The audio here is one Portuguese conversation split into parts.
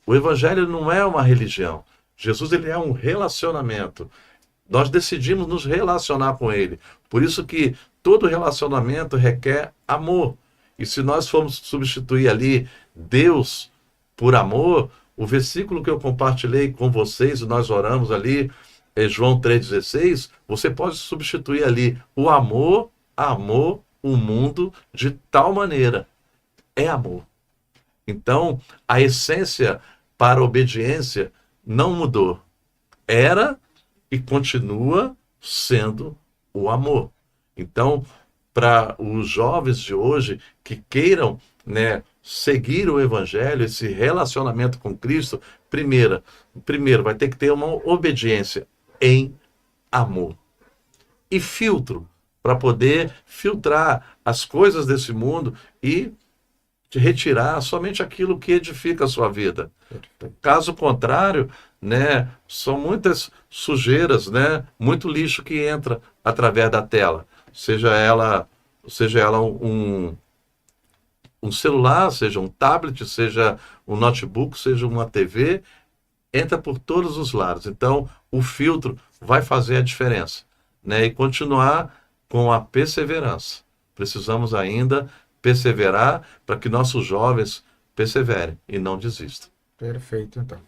O evangelho não é uma religião. Jesus, ele é um relacionamento. Nós decidimos nos relacionar com ele. Por isso que todo relacionamento requer amor. E se nós formos substituir ali Deus por amor, o versículo que eu compartilhei com vocês, nós oramos ali, é João 3,16, você pode substituir ali o amor, amor, o mundo de tal maneira. É amor. Então, a essência para a obediência não mudou. Era e continua sendo o amor. Então, para os jovens de hoje que queiram, né, seguir o evangelho, esse relacionamento com Cristo, primeiro vai ter que ter uma obediência em amor. E filtro, para poder filtrar as coisas desse mundo e de retirar somente aquilo que edifica a sua vida. Caso contrário, né, são muitas sujeiras, né, muito lixo que entra através da tela. Seja ela um celular, seja um tablet, seja um notebook, seja uma TV, entra por todos os lados. Então, o filtro vai fazer a diferença, né, e continuar com a perseverança. Precisamos ainda perseverar para que nossos jovens perseverem e não desistam. Perfeito, então.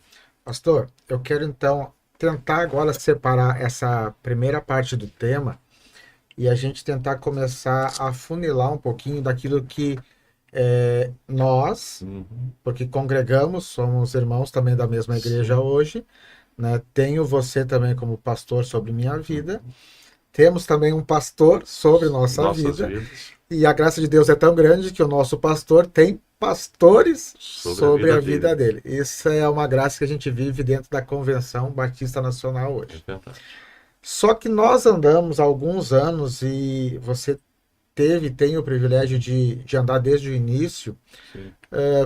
Pastor, eu quero então tentar agora separar essa primeira parte do tema e a gente tentar começar a funilar um pouquinho daquilo que nós, porque congregamos, somos irmãos também da mesma igreja Sim. hoje, né? Tenho você também como pastor sobre minha vida, temos também um pastor sobre nossa Nossas vida, vidas e a graça de Deus é tão grande que o nosso pastor tem pastores sobre a vida dele. Isso é uma graça que a gente vive dentro da Convenção Batista Nacional hoje. É verdade. Só que nós andamos há alguns anos e você tem o privilégio de andar desde o início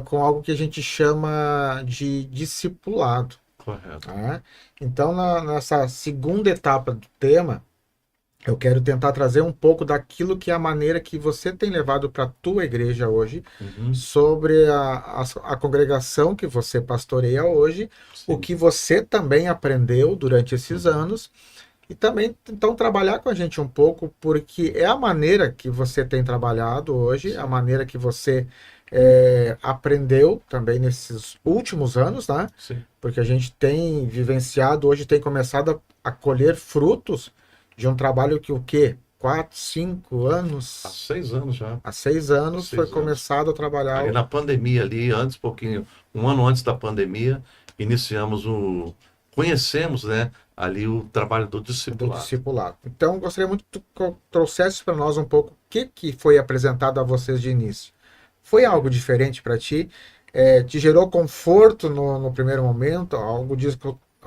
com algo que a gente chama de discipulado. Correto. Né? Então, nessa segunda etapa do tema, eu quero tentar trazer um pouco daquilo que é a maneira que você tem levado para a tua igreja hoje, sobre a congregação que você pastoreia hoje, Sim. o que você também aprendeu durante esses anos, e também então trabalhar com a gente um pouco, porque é a maneira que você tem trabalhado hoje, a maneira que você aprendeu também nesses últimos anos, né? Sim. Porque a gente tem vivenciado, hoje tem começado a colher frutos de um trabalho que o quê? 4, 5 anos? Há 6 anos já. Há 6 anos foi anos. começado a trabalhar. Aí na pandemia ali, antes, um ano antes da pandemia, conhecemos, né, ali o trabalho do discipulado. Então, gostaria muito que tu trouxesse para nós um pouco o que foi apresentado a vocês de início. Foi algo diferente para ti? Te gerou conforto no primeiro momento?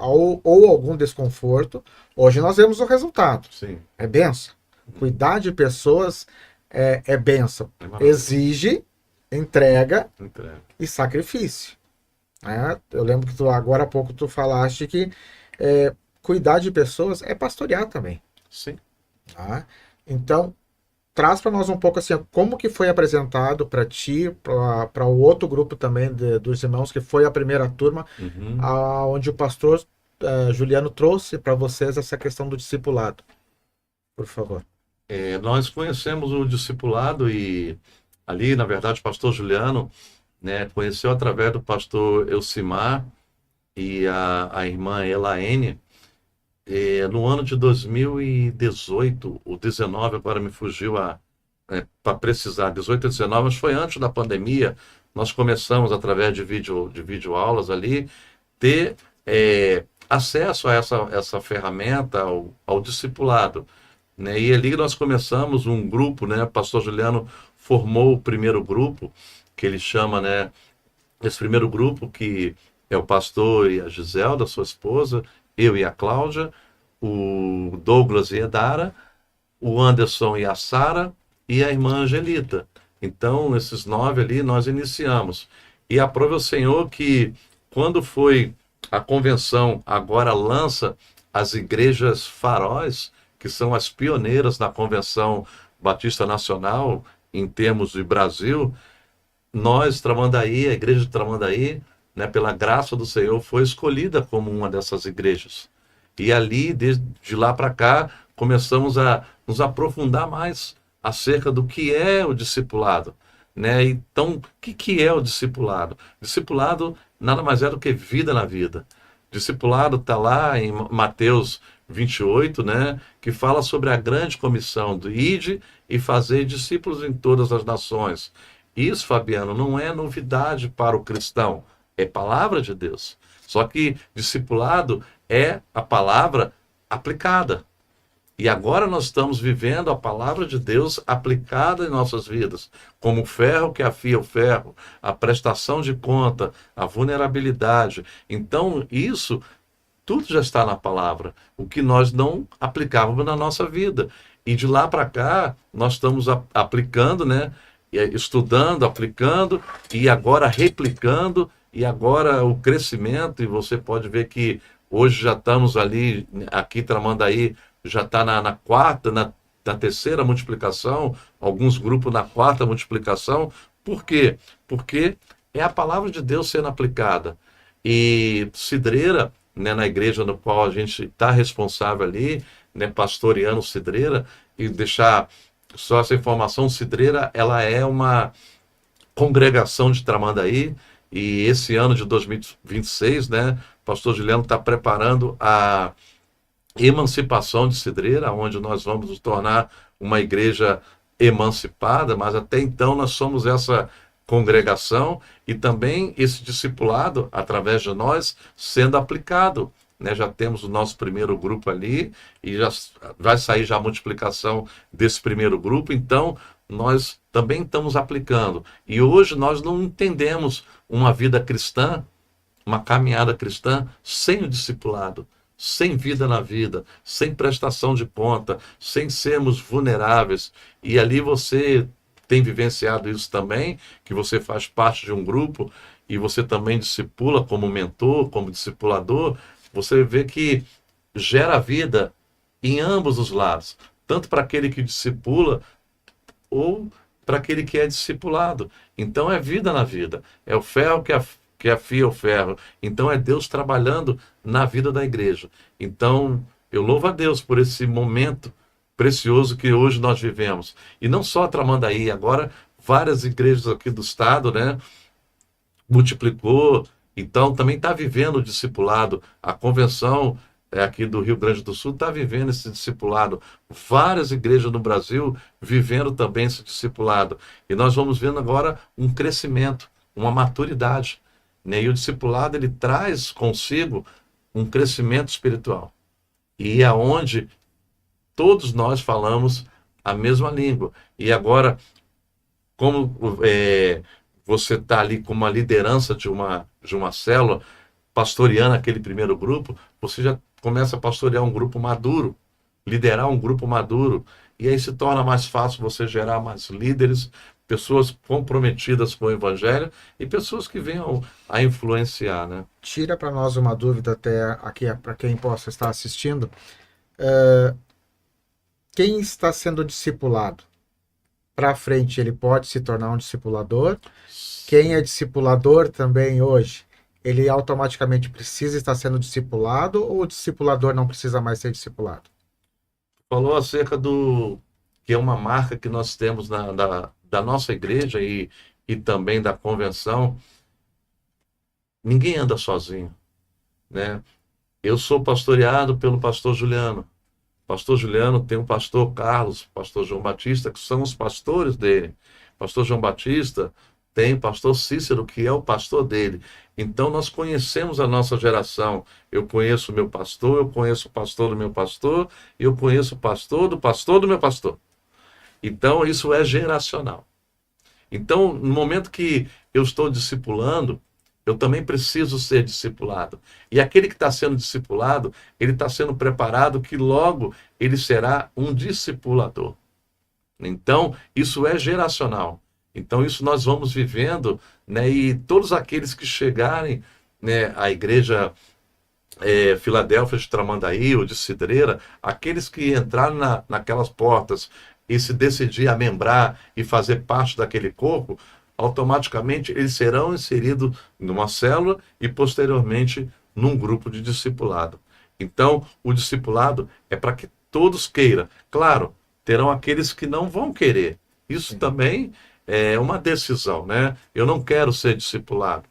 Ou algum desconforto? Hoje nós vemos o resultado. Sim. É bênção. Cuidar de pessoas é bênção. Exige entrega e sacrifício. Eu lembro que agora há pouco tu falaste que cuidar de pessoas é pastorear também. Sim. Tá? Então, traz para nós um pouco assim, como que foi apresentado para ti, para o outro grupo também dos irmãos, que foi a primeira turma, onde o pastor Juliano trouxe para vocês essa questão do discipulado. Por favor. Nós conhecemos o discipulado e ali, na verdade, o pastor Juliano, né, conheceu através do pastor Elcimar e a irmã Elaine, no ano de 2018, ou 19, agora me fugiu para precisar, 18 e 19, mas foi antes da pandemia, nós começamos, através de videoaulas ali, ter acesso a essa ferramenta, ao discipulado. Né? E ali nós começamos um grupo, né? O pastor Juliano formou o primeiro grupo, que ele chama, né? Esse primeiro grupo, que é o pastor e a Giselda, sua esposa, eu e a Cláudia, o Douglas e a Dara, o Anderson e a Sara e a irmã Angelita. Então, esses 9 ali, nós iniciamos. E aprove o Senhor que, quando foi a convenção, agora lança as igrejas faróis, que são as pioneiras na Convenção Batista Nacional, em termos de Brasil, nós, Tramandaí, a igreja de Tramandaí, né, pela graça do Senhor, foi escolhida como uma dessas igrejas. E ali, de lá para cá, começamos a nos aprofundar mais acerca do que é o discipulado, né? Então, o que é o discipulado? Discipulado nada mais é do que vida na vida. Discipulado está lá em Mateus 28, né? Que fala sobre a grande comissão do ide e fazer discípulos em todas as nações. Isso, Fabiano, não é novidade para o cristão, é palavra de Deus. Só que discipulado é a palavra aplicada. E agora nós estamos vivendo a palavra de Deus aplicada em nossas vidas, como o ferro que afia o ferro, a prestação de conta, a vulnerabilidade. Então, isso tudo já está na palavra, o que nós não aplicávamos na nossa vida. E de lá para cá, nós estamos aplicando, né? Estudando, aplicando, e agora replicando, e agora o crescimento, e você pode ver que hoje já estamos ali, aqui Tramandaí, já está na quarta, na terceira multiplicação, alguns grupos na quarta multiplicação. Por quê? Porque é a palavra de Deus sendo aplicada. E Cidreira, né, na igreja no qual a gente está responsável ali, né, pastoreando Cidreira, e deixar só essa informação, Cidreira, ela é uma congregação de Tramandaí, e esse ano de 2026, né, o pastor Juliano está preparando a emancipação de Cidreira, onde nós vamos nos tornar uma igreja emancipada, mas até então nós somos essa congregação e também esse discipulado, através de nós, sendo aplicado. Né? Já temos o nosso primeiro grupo ali e já vai sair já a multiplicação desse primeiro grupo, então nós também estamos aplicando. E hoje nós não entendemos uma vida cristã, uma caminhada cristã, sem o discipulado, sem vida na vida, sem prestação de conta, sem sermos vulneráveis. E ali você tem vivenciado isso também, que você faz parte de um grupo e você também discipula como mentor, como discipulador, você vê que gera vida em ambos os lados, tanto para aquele que discipula ou para aquele que é discipulado. Então é vida na vida, é o ferro que afia o ferro. Então é Deus trabalhando na vida da igreja. Então eu louvo a Deus por esse momento precioso que hoje nós vivemos. E não só a Tramandaí, agora várias igrejas aqui do estado, né, multiplicou. Então também está vivendo o discipulado. A convenção aqui do Rio Grande do Sul está vivendo esse discipulado. Várias igrejas no Brasil vivendo também esse discipulado. E nós vamos vendo agora um crescimento, uma maturidade. E o discipulado ele traz consigo um crescimento espiritual. E é onde todos nós falamos a mesma língua. E agora, como você está ali com uma liderança de uma célula, pastoreando aquele primeiro grupo, você já começa a pastorear um grupo maduro, liderar um grupo maduro. E aí se torna mais fácil você gerar mais líderes, pessoas comprometidas com o evangelho e pessoas que venham a influenciar, né? Tira para nós uma dúvida até aqui, para quem possa estar assistindo. Quem está sendo discipulado? Para frente, ele pode se tornar um discipulador? Quem é discipulador também hoje, ele automaticamente precisa estar sendo discipulado ou o discipulador não precisa mais ser discipulado? Falou acerca do que é uma marca que nós temos da nossa igreja e também da convenção. Ninguém anda sozinho, né? Eu sou pastoreado pelo pastor Juliano. Pastor Juliano tem o pastor Carlos, pastor João Batista, que são os pastores dele. Pastor João Batista tem o pastor Cícero, que é o pastor dele. Então nós conhecemos a nossa geração. Eu conheço o meu pastor, eu conheço o pastor do meu pastor, e eu conheço o pastor do meu pastor. Então isso é geracional. Então, no momento que eu estou discipulando, eu também preciso ser discipulado. E aquele que está sendo discipulado, ele está sendo preparado que logo ele será um discipulador. Então, isso é geracional. Então, isso nós vamos vivendo, né? E todos aqueles que chegarem, né, à igreja Filadélfia de Tramandaí ou de Cidreira, aqueles que entraram naquelas portas e se decidir a membrar e fazer parte daquele corpo, automaticamente eles serão inseridos numa célula e posteriormente num grupo de discipulado. Então, o discipulado é para que todos queiram. Claro, terão aqueles que não vão querer. Isso também é uma decisão, né? Eu não quero ser discipulado.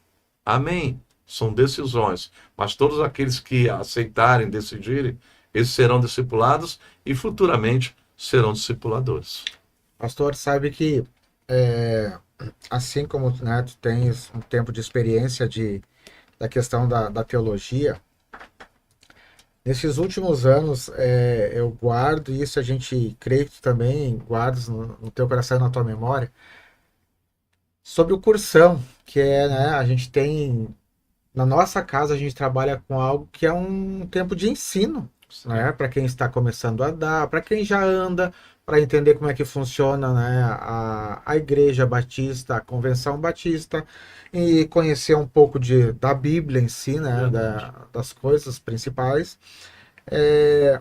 Amém. São decisões. Mas todos aqueles que aceitarem, decidirem, eles serão discipulados e futuramente serão discipuladores. Pastor, sabe que assim como, né, tu tens um tempo de experiência da questão da teologia, nesses últimos anos eu guardo, e isso a gente crê que tu também guardas no teu coração e na tua memória, sobre o cursão, que né, a gente tem, na nossa casa a gente trabalha com algo que é um tempo de ensino, né, para quem está começando a dar, para quem já anda, para entender como é que funciona, né, a Igreja Batista, a Convenção Batista, e conhecer um pouco da Bíblia em si, né, das coisas principais.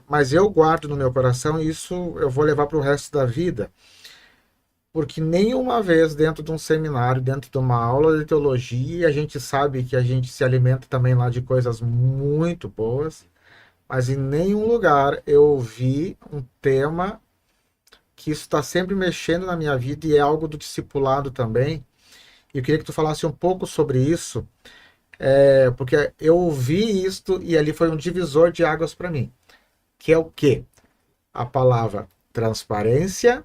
Mas eu guardo no meu coração, e isso eu vou levar para o resto da vida, porque nenhuma vez dentro de um seminário, dentro de uma aula de teologia, a gente sabe que a gente se alimenta também lá de coisas muito boas, mas em nenhum lugar eu ouvi um tema que isso está sempre mexendo na minha vida e é algo do discipulado também. E eu queria que tu falasse um pouco sobre isso, porque eu ouvi isto e ali foi um divisor de águas para mim, que é o quê? A palavra transparência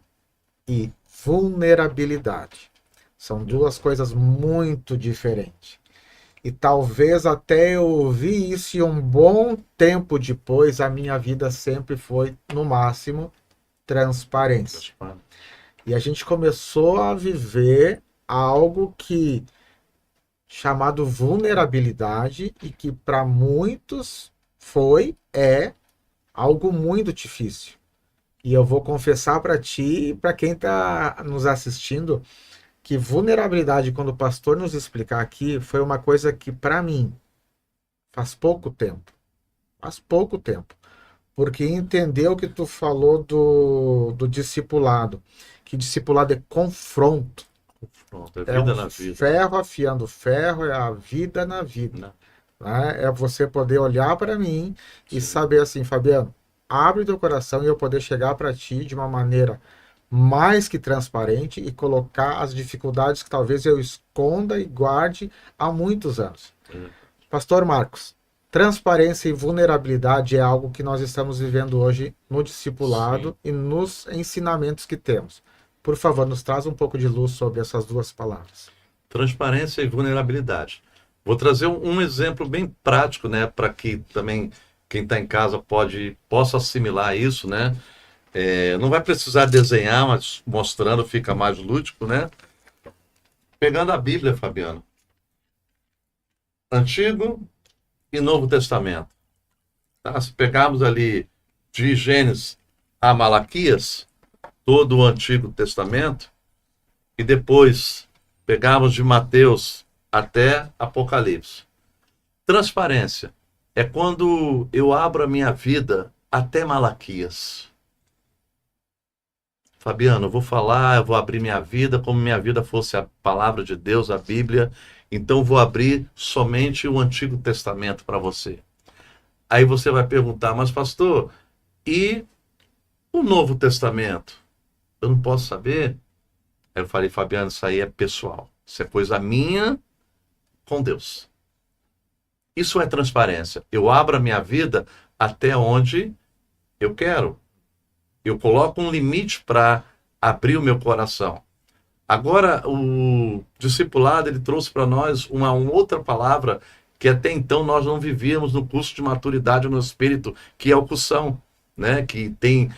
e vulnerabilidade. São duas coisas muito diferentes. E talvez até eu ouvi isso e um bom tempo depois a minha vida sempre foi, no máximo, transparência. E a gente começou a viver algo chamado vulnerabilidade e que para muitos é algo muito difícil. E eu vou confessar para ti e para quem está nos assistindo que vulnerabilidade, quando o pastor nos explicar aqui, foi uma coisa que para mim faz pouco tempo. Porque entendeu que tu falou do discipulado, que discipulado é confronto. Confronto, é vida na vida. Ferro afiando ferro, é a vida na vida. Né? É você poder olhar para mim e saber assim, Fabiano, abre teu coração e eu poder chegar para ti de uma maneira mais que transparente e colocar as dificuldades que talvez eu esconda e guarde há muitos anos. Pastor Marcos, transparência e vulnerabilidade é algo que nós estamos vivendo hoje no discipulado e nos ensinamentos que temos. Por favor, nos traz um pouco de luz sobre essas duas palavras. Transparência e vulnerabilidade. Vou trazer um exemplo bem prático, né, para que também quem está em casa possa assimilar isso, né? Não vai precisar desenhar, mas mostrando fica mais lúdico, né? Pegando a Bíblia, Fabiano. Antigo e Novo Testamento. Tá? Se pegarmos ali de Gênesis a Malaquias, todo o Antigo Testamento, e depois pegarmos de Mateus até Apocalipse. Transparência é quando eu abro a minha vida até Malaquias. Fabiano, eu vou abrir minha vida como minha vida fosse a palavra de Deus, a Bíblia. Então vou abrir somente o Antigo Testamento para você. Aí você vai perguntar, mas pastor, e o Novo Testamento? Eu não posso saber? Aí eu falei, Fabiano, isso aí é pessoal. Isso é coisa minha com Deus. Isso é transparência. Eu abro a minha vida até onde eu quero. Eu coloco um limite para abrir o meu coração. Agora, o discipulado, ele trouxe para nós uma outra palavra que até então nós não vivíamos no curso de maturidade no Espírito, que é a ocução, né? Que tem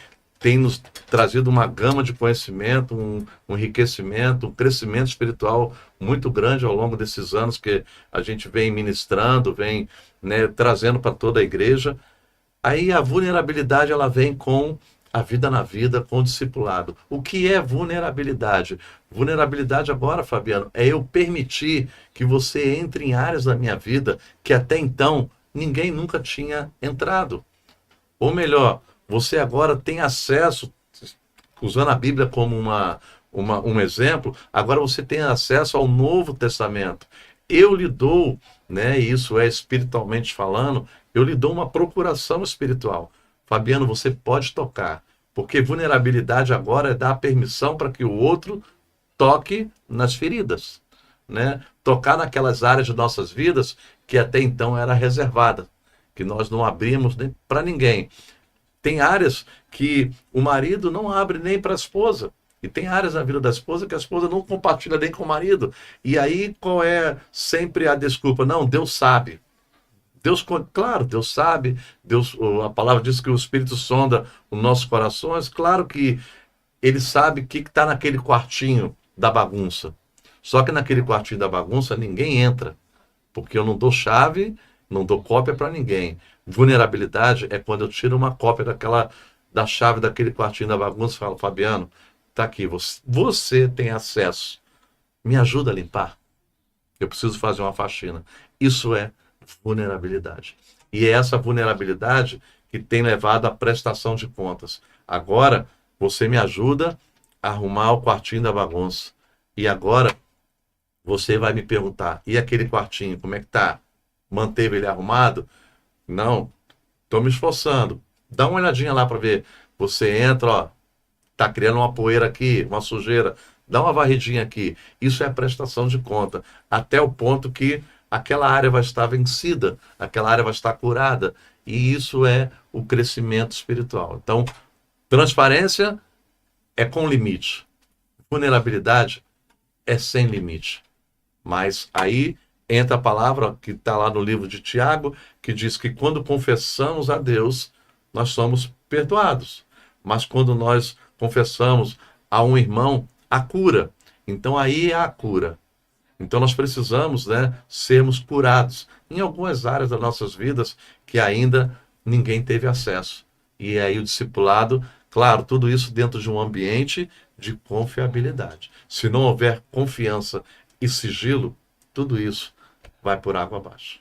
nos trazido uma gama de conhecimento, um enriquecimento, um crescimento espiritual muito grande ao longo desses anos que a gente vem ministrando, vem, né, trazendo para toda a igreja. Aí a vulnerabilidade, ela vem com a vida na vida, com o discipulado. O que é vulnerabilidade? Vulnerabilidade agora, Fabiano, é eu permitir que você entre em áreas da minha vida que até então ninguém nunca tinha entrado. Ou melhor, você agora tem acesso, usando a Bíblia como um exemplo, agora você tem acesso ao Novo Testamento. Eu lhe dou, né, e isso é espiritualmente falando, eu lhe dou uma procuração espiritual. Fabiano, você pode tocar, porque vulnerabilidade agora é dar permissão para que o outro toque nas feridas, né? Tocar naquelas áreas de nossas vidas que até então era reservada, que nós não abrimos nem para ninguém. Tem áreas que o marido não abre nem para a esposa. E tem áreas na vida da esposa que a esposa não compartilha nem com o marido. E aí qual é sempre a desculpa? Não, Deus sabe. Claro, Deus sabe. Deus, a palavra diz que o Espírito sonda os nossos corações. Claro que ele sabe o que está naquele quartinho da bagunça. Só que naquele quartinho da bagunça ninguém entra. Porque eu não dou chave, não dou cópia para ninguém. Vulnerabilidade é quando eu tiro uma cópia da chave daquele quartinho da bagunça e falo, Fabiano, tá aqui, você tem acesso. Me ajuda a limpar. Eu preciso fazer uma faxina. Isso é vulnerabilidade. E é essa vulnerabilidade que tem levado à prestação de contas. Agora, você me ajuda a arrumar o quartinho da bagunça. E agora, você vai me perguntar, e aquele quartinho, como é que tá? Manteve ele arrumado? Não, estou me esforçando. Dá uma olhadinha lá para ver. Você entra, ó, tá criando uma poeira aqui, uma sujeira. Dá uma varridinha aqui. Isso é prestação de conta. Até o ponto que aquela área vai estar vencida, aquela área vai estar curada. E isso é o crescimento espiritual. Então, transparência é com limite. Vulnerabilidade é sem limite. Mas aí entra a palavra que está lá no livro de Tiago, que diz que quando confessamos a Deus, nós somos perdoados. Mas quando nós confessamos a um irmão, a cura. Então aí é a cura. Então nós precisamos, né, sermos curados em algumas áreas das nossas vidas que ainda ninguém teve acesso. E aí o discipulado, claro, tudo isso dentro de um ambiente de confiabilidade. Se não houver confiança e sigilo, tudo isso vai por água abaixo.